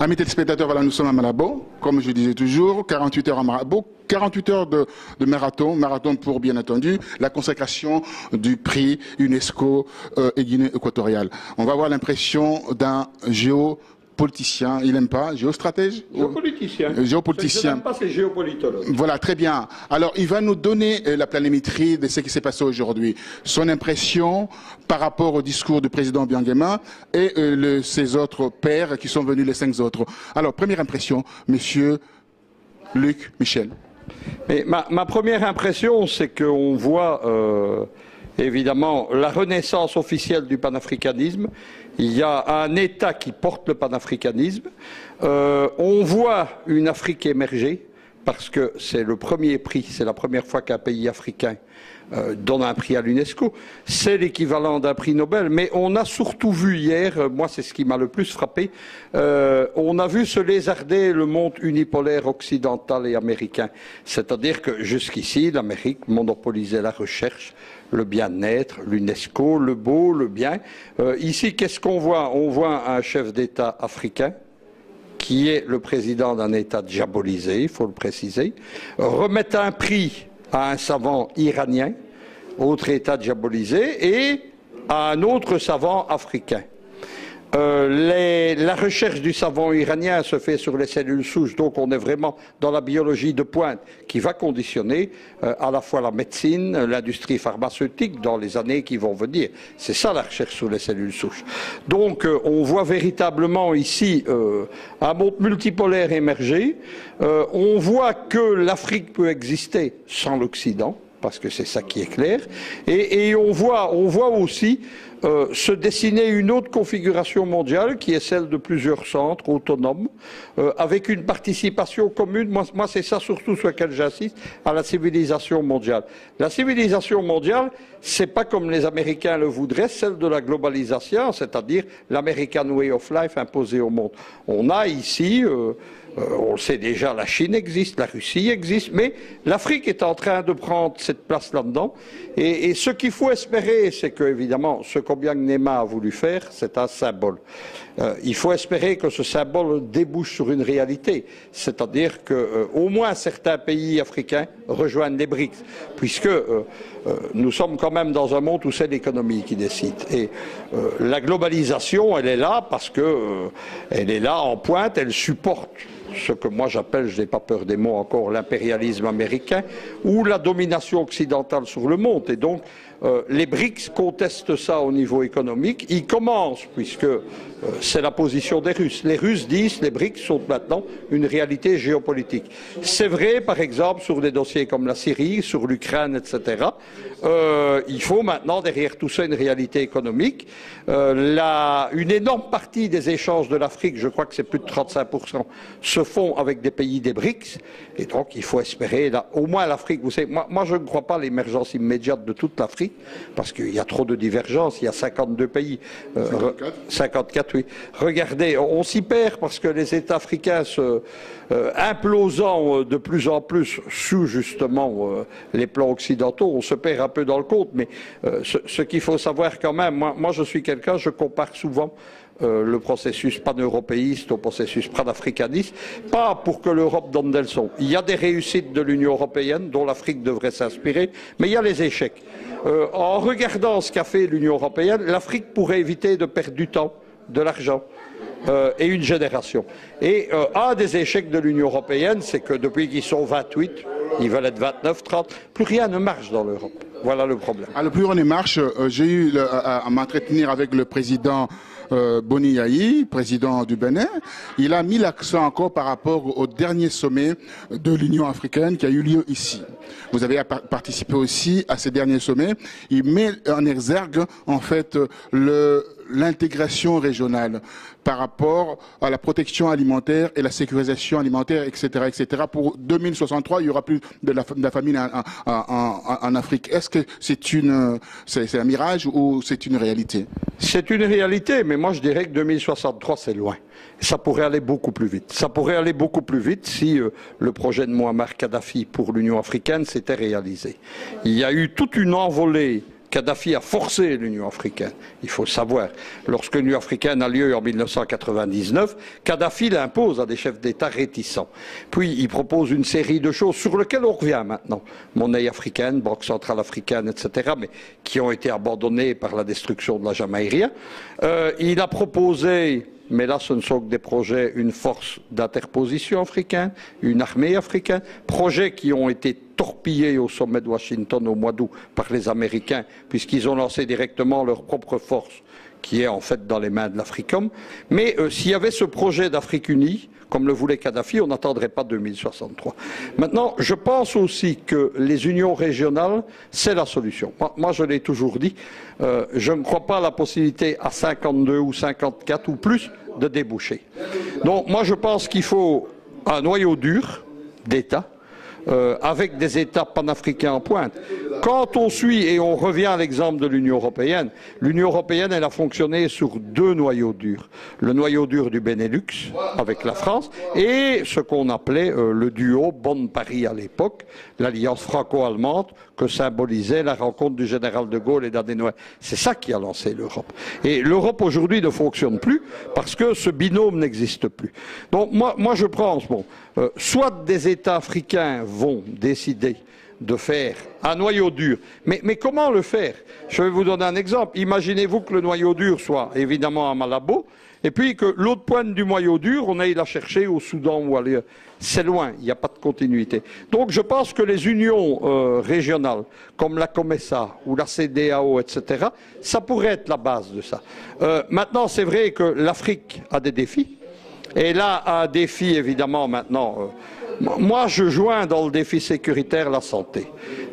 Amis téléspectateurs, voilà, nous sommes à Malabo, comme je disais toujours, 48 heures à Malabo, 48 heures de marathon pour, bien entendu, la consécration du prix UNESCO et Guinée équatoriale. On va avoir l'impression d'un géopoliticien, il n'aime pas, géostratège? Géopoliticien. Géopoliticien. Je n'aime pas, c'est géopolitologue. Voilà, très bien. Alors, il va nous donner la planimétrie de ce qui s'est passé aujourd'hui. Son impression par rapport au discours du président Biangema et ses autres pairs qui sont venus, les 5 autres. Alors, première impression, monsieur Luc Michel. Mais ma première impression, c'est qu'on voit évidemment la renaissance officielle du panafricanisme. Il y a un État qui porte le panafricanisme. On voit une Afrique émerger parce que c'est le premier prix, c'est la première fois qu'un pays africain donne un prix à l'UNESCO. C'est l'équivalent d'un prix Nobel, mais on a surtout vu hier, moi c'est ce qui m'a le plus frappé, on a vu se lézarder le monde unipolaire occidental et américain. C'est-à-dire que jusqu'ici, l'Amérique monopolisait la recherche, le bien-être, l'UNESCO, le beau, le bien. Ici, qu'est-ce qu'on voit? On voit un chef d'État africain qui est le président d'un État diabolisé, il faut le préciser, remettre un prix à un savant iranien, autre État diabolisé, et à un autre savant africain. La recherche du savant iranien se fait sur les cellules souches, donc on est vraiment dans la biologie de pointe qui va conditionner à la fois la médecine, l'industrie pharmaceutique dans les années qui vont venir. C'est ça la recherche sur les cellules souches. Donc on voit véritablement ici un monde multipolaire émerger. On voit que l'Afrique peut exister sans l'Occident, parce que c'est ça qui est clair, et on voit aussi se dessiner une autre configuration mondiale qui est celle de plusieurs centres autonomes, avec une participation commune. Moi c'est ça surtout sur lequel j'insiste, à la civilisation mondiale. La civilisation mondiale, c'est pas comme les Américains le voudraient, celle de la globalisation, c'est-à-dire l'American Way of Life imposé au monde. On a ici on le sait déjà, la Chine existe, la Russie existe, mais l'Afrique est en train de prendre cette place là-dedans. Et ce qu'il faut espérer, c'est que, évidemment, ce qu'Obiang-Nema a voulu faire, c'est un symbole. Il faut espérer que ce symbole débouche sur une réalité, c'est-à-dire qu'au moins certains pays africains rejoignent les BRICS, puisque nous sommes quand même dans un monde où c'est l'économie qui décide. Et la globalisation, elle est là parce que elle est là en pointe, elle supporte ce que moi j'appelle, je n'ai pas peur des mots encore, l'impérialisme américain ou la domination occidentale sur le monde. Et donc, les BRICS contestent ça au niveau économique. Ils commencent, puisque c'est la position des Russes. Les Russes disent que les BRICS sont maintenant une réalité géopolitique. C'est vrai, par exemple, sur des dossiers comme la Syrie, sur l'Ukraine, etc. Il faut maintenant, derrière tout ça, une réalité économique. Une énorme partie des échanges de l'Afrique, je crois que c'est plus de 35%, se font avec des pays des BRICS. Et donc, il faut espérer, au moins l'Afrique, vous savez, moi je ne crois pas à l'émergence immédiate de toute l'Afrique, parce qu'il y a trop de divergences, il y a 52 pays. 54, oui. Regardez, on s'y perd parce que les États africains implosant de plus en plus sous justement les plans occidentaux, on se perd un peu dans le compte, mais ce qu'il faut savoir quand même, moi je suis quelqu'un, je compare souvent le processus pan-européiste au processus panafricaniste, pas pour que l'Europe donne des leçons. Il y a des réussites de l'Union européenne dont l'Afrique devrait s'inspirer, mais il y a les échecs. En regardant ce qu'a fait l'Union européenne, l'Afrique pourrait éviter de perdre du temps, de l'argent et une génération. Et un des échecs de l'Union européenne, c'est que depuis qu'ils sont 28, ils veulent être 29, 30, plus rien ne marche dans l'Europe. Voilà le problème. Alors, plus rien ne marche. J'ai eu à m'entretenir avec le président Boni Yayi, président du Bénin. Il a mis l'accent encore par rapport au dernier sommet de l'Union africaine qui a eu lieu ici. Vous avez participé aussi à ces derniers sommets. Il met en exergue, en fait, l'intégration régionale par rapport à la protection alimentaire et la sécurisation alimentaire, etc., etc. Pour 2063, il n'y aura plus de la famine en Afrique. Est-ce que c'est un mirage ou c'est une réalité? C'est une réalité, mais moi je dirais que 2063 c'est loin. Ça pourrait aller beaucoup plus vite. Ça pourrait aller beaucoup plus vite si le projet de Mouammar Kadhafi pour l'Union africaine s'était réalisé. Il y a eu toute une envolée Kadhafi a forcé l'Union africaine, il faut savoir. Lorsque l'Union africaine a lieu en 1999, Kadhafi l'impose à des chefs d'État réticents. Puis il propose une série de choses sur lesquelles on revient maintenant. Monnaie africaine, Banque centrale africaine, etc., mais qui ont été abandonnées par la destruction de la Jamaïria. Il a proposé, mais là ce ne sont que des projets, une force d'interposition africaine, une armée africaine, projets qui ont été torpillés au sommet de Washington au mois d'août par les Américains, puisqu'ils ont lancé directement leur propre force, qui est en fait dans les mains de l'Africom. Mais s'il y avait ce projet d'Afrique unie, comme le voulait Kadhafi, on n'attendrait pas 2063. Maintenant, je pense aussi que les unions régionales, c'est la solution. Moi, je l'ai toujours dit, je ne crois pas à la possibilité à 52 ou 54 ou plus de déboucher. Donc, moi, je pense qu'il faut un noyau dur d'États, avec des États panafricains en pointe. Quand on suit, et on revient à l'exemple de l'Union européenne, elle a fonctionné sur deux noyaux durs. Le noyau dur du Benelux, avec la France, et ce qu'on appelait le duo Bonn-Paris à l'époque, l'alliance franco-allemande que symbolisait la rencontre du général de Gaulle et d'Adenauer. C'est ça qui a lancé l'Europe. Et l'Europe aujourd'hui ne fonctionne plus parce que ce binôme n'existe plus. Donc moi je pense, soit des États africains vont décider de faire un noyau dur. Mais comment le faire? Je vais vous donner un exemple. Imaginez-vous que le noyau dur soit évidemment à Malabo, et puis que l'autre pointe du noyau dur, on aille la chercher au Soudan ou ailleurs. C'est loin, il n'y a pas de continuité. Donc je pense que les unions régionales, comme la COMESA ou la CEDEAO, etc., ça pourrait être la base de ça. Maintenant, c'est vrai que l'Afrique a des défis. Et là, un défi, évidemment, maintenant... moi, je joins dans le défi sécuritaire la santé.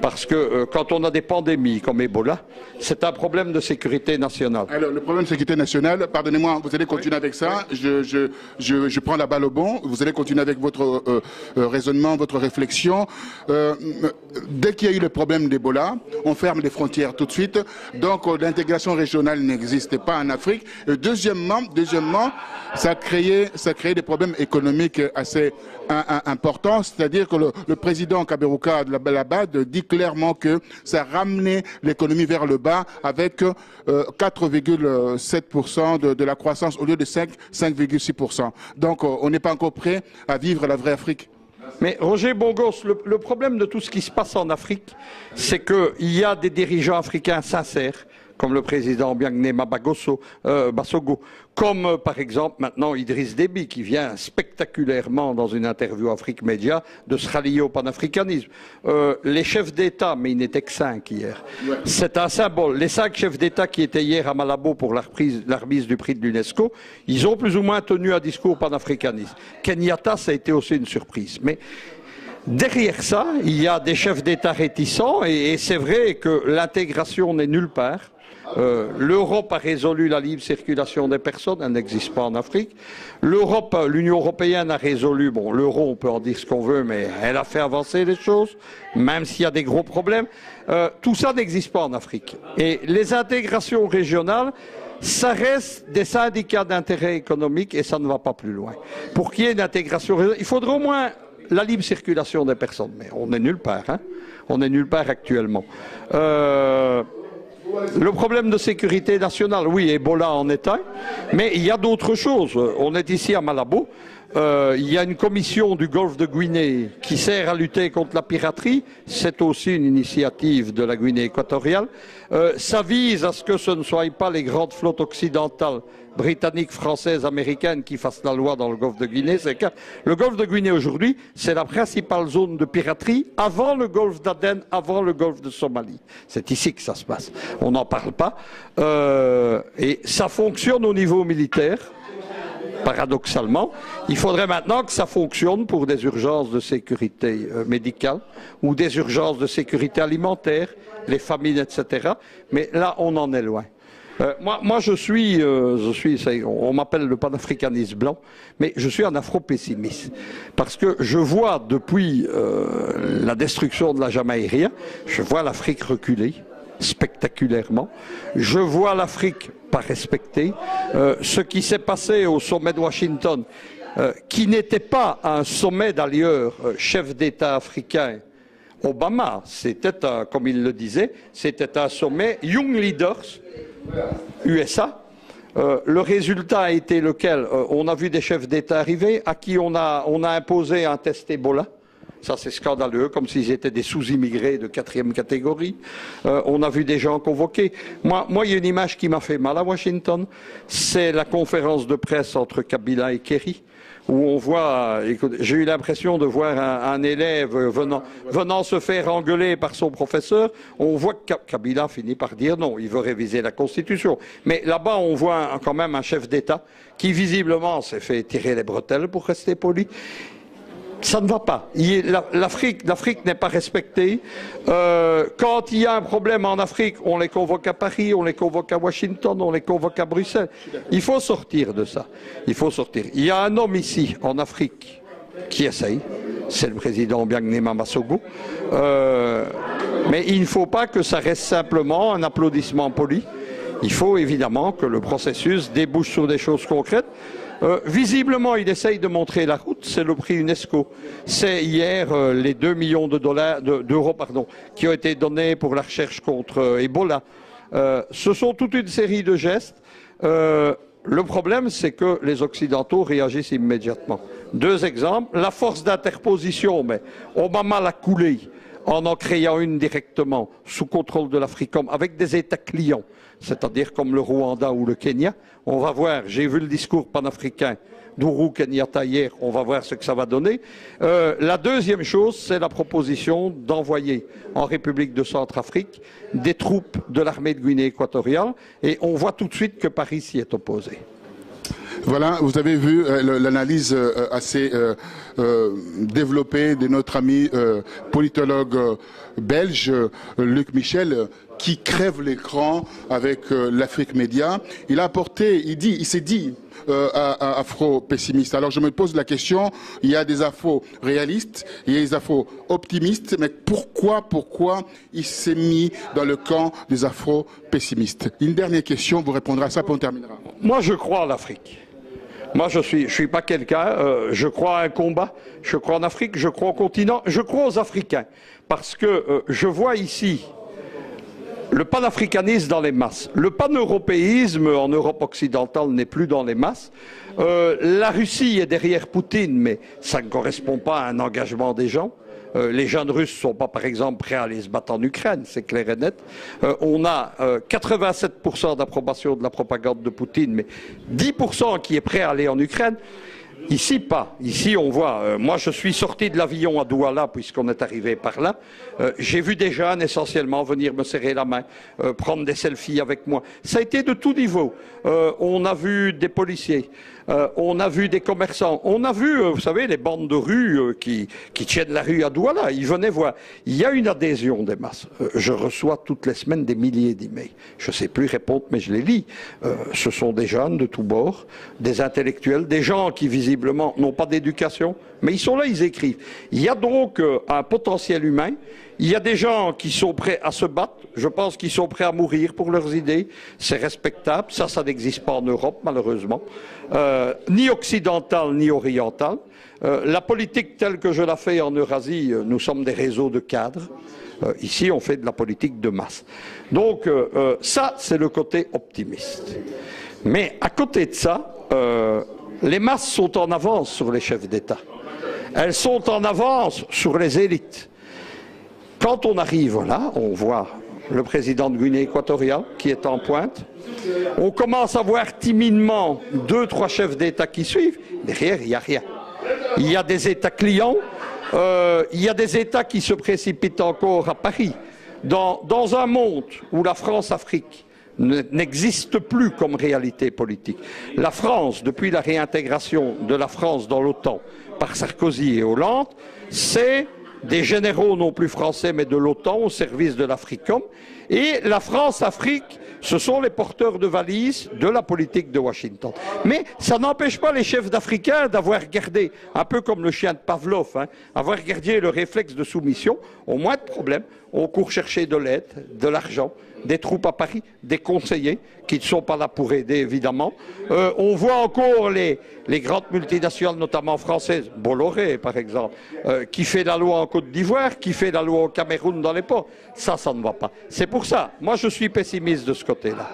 Parce que quand on a des pandémies comme Ebola, c'est un problème de sécurité nationale. Alors, le problème de sécurité nationale, pardonnez-moi, vous allez continuer avec ça. Je prends la balle au bon. Vous allez continuer avec votre raisonnement, votre réflexion. Dès qu'il y a eu le problème d'Ebola, on ferme les frontières tout de suite. Donc, l'intégration régionale n'existait pas en Afrique. Et deuxièmement, ça a créé des problèmes économiques assez importants. C'est-à-dire que le président Kaberuka de là-bas dit clairement que ça ramenait l'économie vers le bas avec 4,7% de la croissance au lieu de 5,6%. Donc on n'est pas encore prêt à vivre la vraie Afrique. Mais Roger Bongos, le problème de tout ce qui se passe en Afrique, c'est qu'il y a des dirigeants africains sincères, comme le président Biangnema Bassogo, comme par exemple maintenant Idriss Déby, qui vient spectaculairement dans une interview Afrique Média de se rallier au panafricanisme. Les chefs d'État, mais il n'était que 5 hier, c'est un symbole. Les 5 chefs d'État qui étaient hier à Malabo pour la remise du prix de l'UNESCO, ils ont plus ou moins tenu un discours panafricaniste. Kenyatta, ça a été aussi une surprise. Mais derrière ça, il y a des chefs d'État réticents et c'est vrai que l'intégration n'est nulle part. L'Europe a résolu la libre circulation des personnes, elle n'existe pas en Afrique. L'Union européenne a résolu, bon, l'euro, on peut en dire ce qu'on veut, mais elle a fait avancer les choses, même s'il y a des gros problèmes. Tout ça n'existe pas en Afrique. Et les intégrations régionales, ça reste des syndicats d'intérêt économique et ça ne va pas plus loin. Pour qu'il y ait une intégration régionale, il faudrait au moins la libre circulation des personnes. Mais on n'est nulle part, hein. On n'est nulle part actuellement. Le problème de sécurité nationale, oui, Ebola en est un, mais il y a d'autres choses. On est ici à Malabo, il y a une commission du golfe de Guinée qui sert à lutter contre la piraterie, c'est aussi une initiative de la Guinée équatoriale. Ça vise à ce que ce ne soient pas les grandes flottes occidentales, britanniques, françaises, américaines qui fassent la loi dans le golfe de Guinée. Le golfe de Guinée aujourd'hui, c'est la principale zone de piraterie avant le golfe d'Aden, avant le golfe de Somalie. C'est ici que ça se passe. On n'en parle pas. Et ça fonctionne au niveau militaire. Paradoxalement, il faudrait maintenant que ça fonctionne pour des urgences de sécurité médicale ou des urgences de sécurité alimentaire, les famines, etc. Mais là, on en est loin. Moi, on m'appelle le panafricaniste blanc, mais je suis un afro-pessimiste. Parce que je vois depuis la destruction de la Jamaïria, je vois l'Afrique reculer spectaculairement. Je vois l'Afrique pas respectée. Ce qui s'est passé au sommet de Washington, qui n'était pas un sommet d'ailleurs chef d'État africain Obama. C'était, comme il le disait, c'était un sommet Young Leaders USA. Le résultat a été lequel? On a vu des chefs d'État arriver à qui on a imposé un test Ebola. Ça, c'est scandaleux, comme s'ils étaient des sous-immigrés de 4e catégorie. On a vu des gens convoqués. Moi, il y a une image qui m'a fait mal à Washington. C'est la conférence de presse entre Kabila et Kerry, où on voit, j'ai eu l'impression de voir un élève venant se faire engueuler par son professeur. On voit que Kabila finit par dire non, il veut réviser la Constitution. Mais là-bas, on voit quand même un chef d'État qui, visiblement, s'est fait tirer les bretelles, pour rester poli. Ça ne va pas. L'Afrique n'est pas respectée. Quand il y a un problème en Afrique, on les convoque à Paris, on les convoque à Washington, on les convoque à Bruxelles. Il faut sortir de ça. Il faut sortir. Il y a un homme ici, en Afrique, qui essaye. C'est le président Biagnema Massogo. Mais il ne faut pas que ça reste simplement un applaudissement poli. Il faut évidemment que le processus débouche sur des choses concrètes. Visiblement, il essaye de montrer la route, c'est le prix UNESCO. C'est hier les 2 millions d'euros qui ont été donnés pour la recherche contre Ebola. Ce sont toute une série de gestes. Le problème, c'est que les Occidentaux réagissent immédiatement. 2 exemples. La force d'interposition, mais Obama l'a coulée en créant une directement sous contrôle de l'Africom avec des États clients, c'est-à-dire comme le Rwanda ou le Kenya. On va voir, j'ai vu le discours panafricain d'Ourou Kenyatta hier, on va voir ce que ça va donner. La deuxième chose, c'est la proposition d'envoyer en République de Centrafrique des troupes de l'armée de Guinée équatoriale, et on voit tout de suite que Paris s'y est opposé. Voilà, vous avez vu l'analyse assez développée de notre ami politologue belge Luc Michel, qui crève l'écran avec l'Afrique Média. Il a apporté, il s'est dit afro-pessimiste. Alors je me pose la question, il y a des afros réalistes, il y a des afros optimistes, mais pourquoi il s'est mis dans le camp des afro-pessimistes? Une dernière question, vous répondrez à ça, puis on terminera. Moi, je crois en l'Afrique. Moi, je suis pas quelqu'un, je crois à un combat, je crois en Afrique, je crois au continent, je crois aux Africains. Parce que je vois ici le panafricanisme dans les masses. Le pan-européisme en Europe occidentale n'est plus dans les masses. La Russie est derrière Poutine, mais ça ne correspond pas à un engagement des gens. Les jeunes Russes ne sont pas, par exemple, prêts à aller se battre en Ukraine, c'est clair et net. On a 87% d'approbation de la propagande de Poutine, mais 10% qui est prêt à aller en Ukraine. Ici, pas. Ici, on voit. Moi, je suis sorti de l'avion à Douala, puisqu'on est arrivé par là. J'ai vu des jeunes, essentiellement, venir me serrer la main, prendre des selfies avec moi. Ça a été de tout niveau. On a vu des policiers. On a vu des commerçants. On a vu, vous savez, les bandes de rue qui tiennent la rue à Douala. Ils venaient voir. Il y a une adhésion des masses. Je reçois toutes les semaines des milliers d'emails. Je ne sais plus répondre, mais je les lis. Ce sont des jeunes de tous bords, des intellectuels, des gens qui visiblement n'ont pas d'éducation, mais ils sont là, ils écrivent. Il y a donc un potentiel humain. Il y a des gens qui sont prêts à se battre. Je pense qu'ils sont prêts à mourir pour leurs idées. C'est respectable. Ça n'existe pas en Europe, malheureusement. Ni occidentale, ni orientale. La politique telle que je la fais en Eurasie, nous sommes des réseaux de cadres. Ici, on fait de la politique de masse. Donc, ça, c'est le côté optimiste. Mais à côté de ça, les masses sont en avance sur les chefs d'État. Elles sont en avance sur les élites. Quand on arrive là, on voit le président de Guinée équatoriale qui est en pointe. On commence à voir timidement 2-3 chefs d'État qui suivent. Derrière, il n'y a rien. Il y a des États clients, il y a des États qui se précipitent encore à Paris. Dans un monde où la France-Afrique n'existe plus comme réalité politique. La France, depuis la réintégration de la France dans l'OTAN par Sarkozy et Hollande, c'est des généraux non plus français mais de l'OTAN au service de l'Africom. Et la France-Afrique, ce sont les porteurs de valises de la politique de Washington. Mais ça n'empêche pas les chefs d'Africains d'avoir gardé, un peu comme le chien de Pavlov, avoir gardé le réflexe de soumission, au moins de problème. on court chercher de l'aide, de l'argent, des troupes à Paris, des conseillers qui ne sont pas là pour aider, évidemment. On voit encore les grandes multinationales, notamment françaises, Bolloré par exemple, qui fait la loi en Côte d'Ivoire, qui fait la loi au Cameroun dans les ports. Ça ne va pas. C'est pour ça, moi je suis pessimiste de ce côté-là.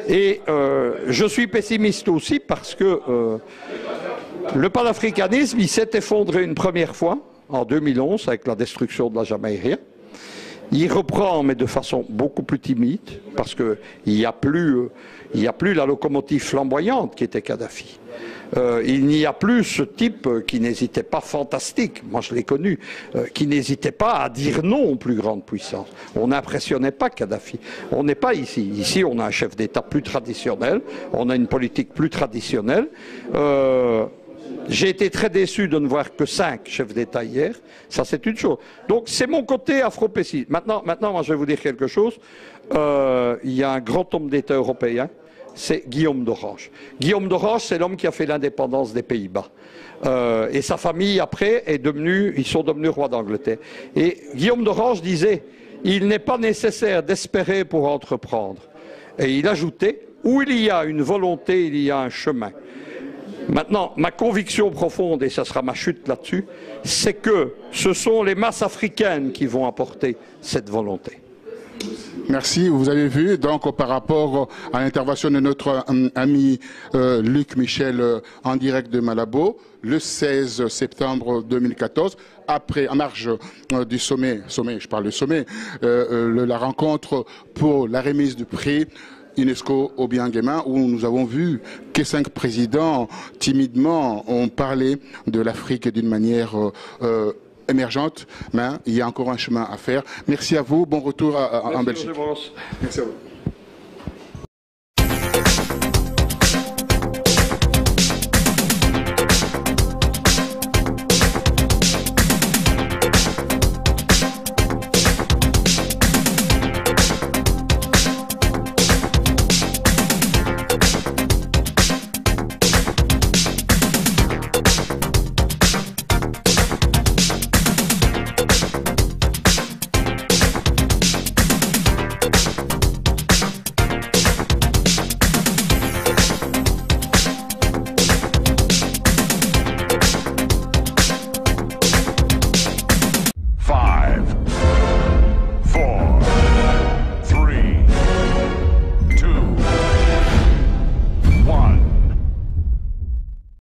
Et je suis pessimiste aussi parce que le panafricanisme, il s'est effondré une première fois, en 2011, avec la destruction de la Jamaïque. Il reprend, mais de façon beaucoup plus timide, parce qu'il n'y a plus la locomotive flamboyante qui était Kadhafi. Il n'y a plus ce type qui n'hésitait pas, fantastique, moi je l'ai connu, qui n'hésitait pas à dire non aux plus grandes puissances. On n'impressionnait pas Kadhafi. On n'est pas ici. Ici, on a un chef d'État plus traditionnel, on a une politique plus traditionnelle. J'ai été très déçu de ne voir que 5 chefs d'État hier. Ça, c'est une chose. Donc, c'est mon côté afro-pessimiste. Maintenant, moi, je vais vous dire quelque chose. Il y a un grand homme d'État européen, c'est Guillaume d'Orange. Guillaume d'Orange, c'est l'homme qui a fait l'indépendance des Pays-Bas. Et sa famille, après, ils sont devenus rois d'Angleterre. Et Guillaume d'Orange disait, il n'est pas nécessaire d'espérer pour entreprendre. Et il ajoutait, où il y a une volonté, il y a un chemin. Maintenant, ma conviction profonde, et ça sera ma chute là-dessus, c'est que ce sont les masses africaines qui vont apporter cette volonté. Merci. Vous avez vu, donc, par rapport à l'intervention de notre ami Luc Michel en direct de Malabo, le 16 septembre 2014, en marge du sommet, je parle du sommet, la rencontre pour la remise du prix UNESCO Obiang Nguema, où nous avons vu que 5 présidents timidement ont parlé de l'Afrique d'une manière émergente, mais il y a encore un chemin à faire. Merci à vous, bon retour en Belgique. Merci à vous.